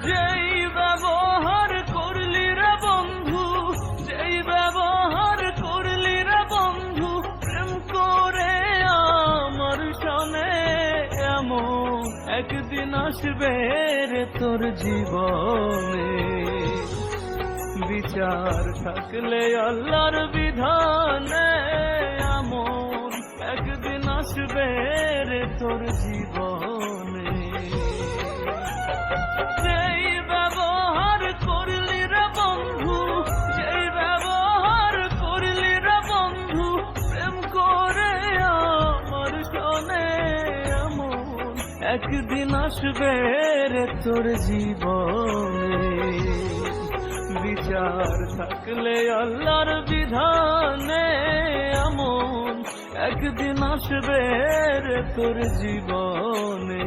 যেই ব্যবহার করলি রে বন্ধু, যেই ব্যবহার করলি রে বন্ধু, প্রেম করে আমার সনে এমন একদিন আসবে রে তোর জীবনে। বিচার থাকলে আল্লাহর বিধানে এমন একদিন আসবে রে তোর জীবনে। যেই ব্যবহার করলি রে বন্ধু, যেই ব্যবহার করলি রে বন্ধু, প্রেম করে আমার সনে এমন একদিন আসবে রে তোর জীবনে। বিচার থাকলে আল্লাহর বিধানে এমন একদিন আসবে রে তোর জীবনে।